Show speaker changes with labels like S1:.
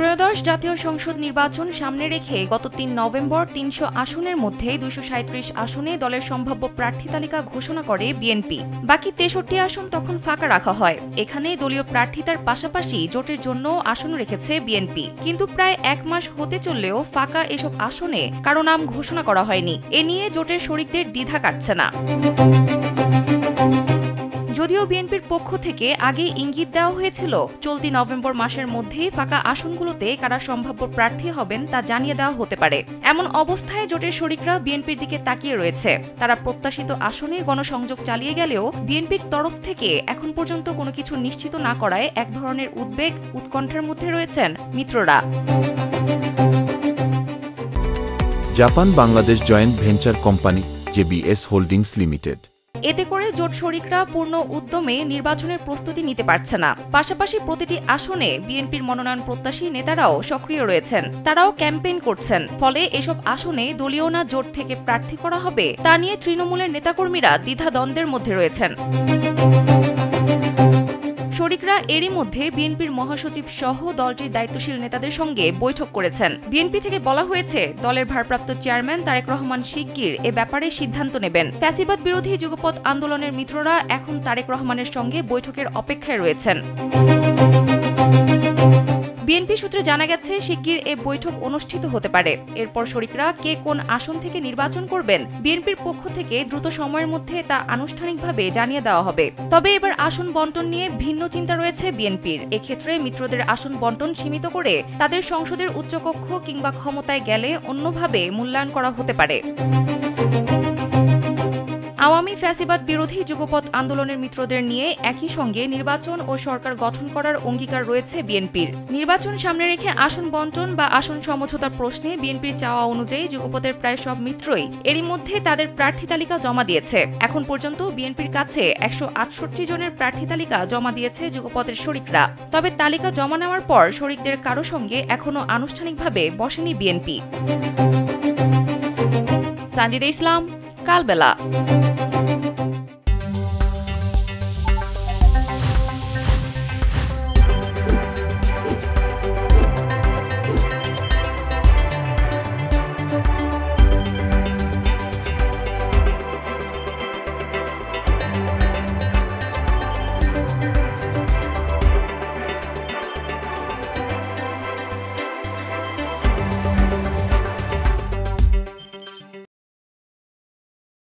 S1: ত্রয়োদশ জাতীয় সংসদ নির্বাচন সামনে রেখে গত ৩ নভেম্বর ৩০০ আসনের মধ্যে ২৩৭ আসনে দলের সম্ভাব্য প্রার্থী তালিকা ঘোষণা করে বিএনপি। বাকি ৬৩ আসন তখন ফাঁকা রাখা হয়। এখানে দলীয় প্রার্থিতার পাশাপাশি জোটের জন্য আসন রেখেছে বিএনপি। কিন্তু প্রায় ১ মাস হতে চললেও ফাঁকা এসব আসনে কারো নাম ঘোষণা করা হয়নি। এ নিয়ে জোটের শরিকদের দ্বিধা কাটছে না। যদিও বিএনপির পক্ষ থেকে আগেই ইঙ্গিত দেওয়া হয়েছিল চলতি নভেম্বর মাসের মধ্যেই ফাঁকা আসনগুলোতে কারা সম্ভাব্য প্রার্থী হবেন তা জানিয়ে দেওয়া হতে পারে। এমন অবস্থায় জোটের শরিকরা বিএনপির দিকে তাকিয়ে রয়েছে। তারা প্রত্যাশিত আসনে গণসংযোগ চালিয়ে গেলেও বিএনপির তরফ থেকে এখন পর্যন্ত কোনো কিছু নিশ্চিত না করায় এক ধরনের উদ্বেগ উৎকণ্ঠার মধ্যে রয়েছেন মিত্ররা।
S2: Japan Bangladesh joint venture company JBS holdings limited.
S1: এতে করে জোট শরিকরা পূর্ণ উদ্যমে নির্বাচনের প্রস্তুতি নিতে পারছে না। পাশাপাশি প্রতিটি আসনে বিএনপির মনোনয়ন প্রত্যাশী নেতারাও সক্রিয় রয়েছেন। তারাও ক্যাম্পেইন করছেন। ফলে এসব আসনে দলীয় না জোট থেকে প্রার্থী করা হবে তা নিয়ে তৃণমূলের নেতাকর্মীরা দ্বিধাদ্বন্দ্বের মধ্যে রয়েছেন। শরিকরা এরই মধ্যে বিএনপির মহাসচিব সহ দলটির দায়িত্বশীল নেতাদের সঙ্গে বৈঠক করেছেন। বিএনপি থেকে বলা হয়েছে দলের ভারপ্রাপ্ত চেয়ারম্যান তারেক রহমান শিগগির এ ব্যাপারে সিদ্ধান্ত নেবেন। ফ্যাসিবাদ বিরোধী যুগপৎ আন্দোলনের মিত্ররা এখন তারেক রহমানের সঙ্গে বৈঠকের অপেক্ষায় রয়েছেন। বিএনপি সূত্রে জানা গেছে শিগগির এ বৈঠক অনুষ্ঠিত হতে পারে। এরপর শরিকরা কে কোন আসন থেকে নির্বাচন করবেন বিএনপির পক্ষ থেকে দ্রুত সময়ের মধ্যে তা আনুষ্ঠানিকভাবে জানিয়ে দেওয়া হবে। তবে এবার আসন বন্টন নিয়ে ভিন্ন চিন্তা রয়েছে বিএনপির। এক্ষেত্রে মিত্রদের আসন বন্টন সীমিত করে তাদের সংসদের উচ্চকক্ষ কিংবা ক্ষমতায় গেলে অন্যভাবে মূল্যায়ন করা হতে পারে। আওয়ামী ফ্যাসিবাদ বিরোধী যুগপৎ আন্দোলনের মিত্রদের নিয়ে একই সঙ্গে নির্বাচন ও সরকার গঠন করার অঙ্গীকার রয়েছে বিএনপির। নির্বাচন সামনে রেখে আসন বন্টন বা আসন সমঝোতার প্রশ্নে বিএনপির চাওয়া অনুযায়ী যুগপতের প্রায় সব মিত্রই এরই মধ্যে তাদের প্রার্থী তালিকা জমা দিয়েছে। এখন পর্যন্ত বিএনপির কাছে ১৬৮ জনের প্রার্থী তালিকা জমা দিয়েছে যুগপতের শরিকরা। তবে তালিকা জমা নেওয়ার পর শরিকদের কারো সঙ্গে এখনো আনুষ্ঠানিকভাবে বসেনি বিএনপি। সানজিদা ইসলাম, কালবেলা।